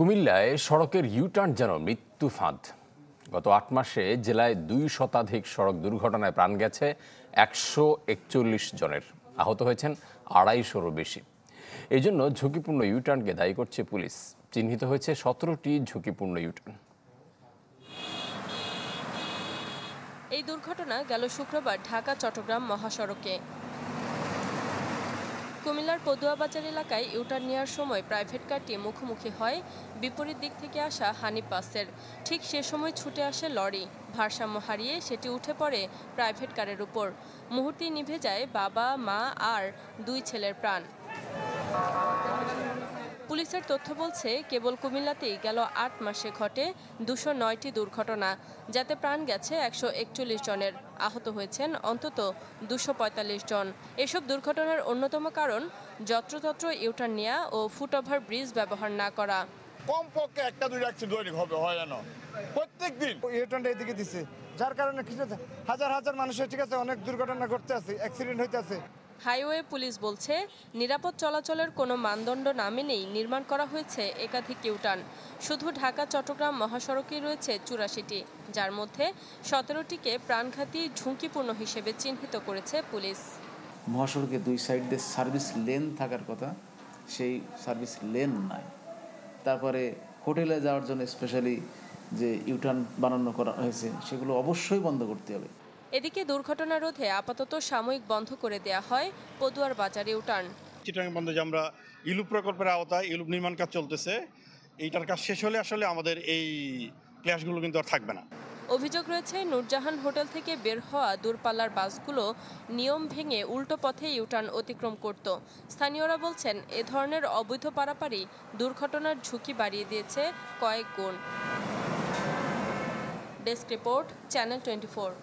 কুমিল্লায় সড়কের ইউটার্ন যেন মৃত্যু ফাঁদ। গত ৮ মাসে জেলায় ২ শতাধিক সড়ক দুর্ঘটনায় প্রাণ গেছে ১৪১ জনের, আহত হয়েছেন ২৫০রও বেশি। এই জন্য ঝুঁকিপূর্ণ ইউটার্নকে দায়ী করছে পুলিশ। চিহ্নিত হয়েছে ১৭টি ঝুঁকিপূর্ণ ইউটার্ন। এই দুর্ঘটনা গেল শুক্রবার ঢাকা চট্টগ্রাম মহাসড়কে। কুমিল্লার পদুয়াবাজার এলাকায় ইউটার্ন নেওয়ার সময় প্রাইভেট কারটি মুখোমুখি হয় বিপরীত দিক থেকে আসা হানিফ বাসের। ঠিক সে সময় ছুটে আসে লরি, ভারসাম্য হারিয়ে সেটি উঠে পড়ে প্রাইভেট কারের উপর। মুহূর্তেই নিভে যায় বাবা, মা আর ২ ছেলের প্রাণ। পুলিশের তথ্য বলছে, কেবল কুমিল্লাতেই গেল ৮ মাসে ঘটে ২০৯টি দুর্ঘটনা, যাতে প্রাণ গেছে ১৪১ জনের, আহত হয়েছেন অন্তত ২৪৫ জন। এসব দুর্ঘটনার অন্যতম কারণ যত্রতত্র ইউটার্ন নেওয়া ও ফুটওভার ব্রিজ ব্যবহার না করা। কমপক্ষে একটা দুই অ্যাক্সিডেন্ট হবে, হয় না প্রত্যেকদিন ইউটার্নটা এদিকে দিচ্ছে, যার কারণে কিছু হাজার হাজার মানুষের ঠিক আছে অনেক দুর্ঘটনা ঘটতে আছে, অ্যাক্সিডেন্ট হইতে আছে। হাইওয়ে পুলিশ বলছে, নিরাপদ চলাচলের কোনো মানদণ্ড না মেনেই নির্মাণ করা হয়েছে একাধিক ইউটার্ন। শুধু ঢাকা চট্টগ্রাম মহাসড়কেই রয়েছে ৮৪টি, যার মধ্যে ১৭টিকে প্রাণঘাতী ঝুঁকিপূর্ণ হিসেবে চিহ্নিত করেছে পুলিশ। মহাসড়কে ২ সাইড দিয়ে সার্ভিস লেন থাকার কথা, সেই সার্ভিস লেন নাই। তারপরে হোটেলে যাওয়ার জন্য স্পেশালি যে ইউটার্ন বানানো করা হয়েছে, সেগুলো অবশ্যই বন্ধ করতে হবে। এদিকে দুর্ঘটনা রোধে আপাতত সাময়িক বন্ধ করে দেয়া হয় পদুয়ার বাজার ইউটার্ন। চিটাগাং বন্ধে যে আমরা ইলুপ প্রকল্পের আওতায় ইলুপ নির্মাণ কাজ চলতেছে, এইটার কাজ শেষ হলে আসলে আমাদের এই ক্লাসগুলো কিন্তু আর থাকবে না। অভিযোগ রয়েছে, নূরজাহান হোটেল থেকে বের হওয়া দূরপাল্লার বাসগুলো নিয়ম ভেঙে উল্টো পথে ইউটার্ন অতিক্রম করত। স্থানীয়রা বলছেন, এ ধরনের অবৈধ পারাপারই দুর্ঘটনার ঝুঁকি বাড়িয়ে দিয়েছে কয়েক গুণ। Desk report, channel 24।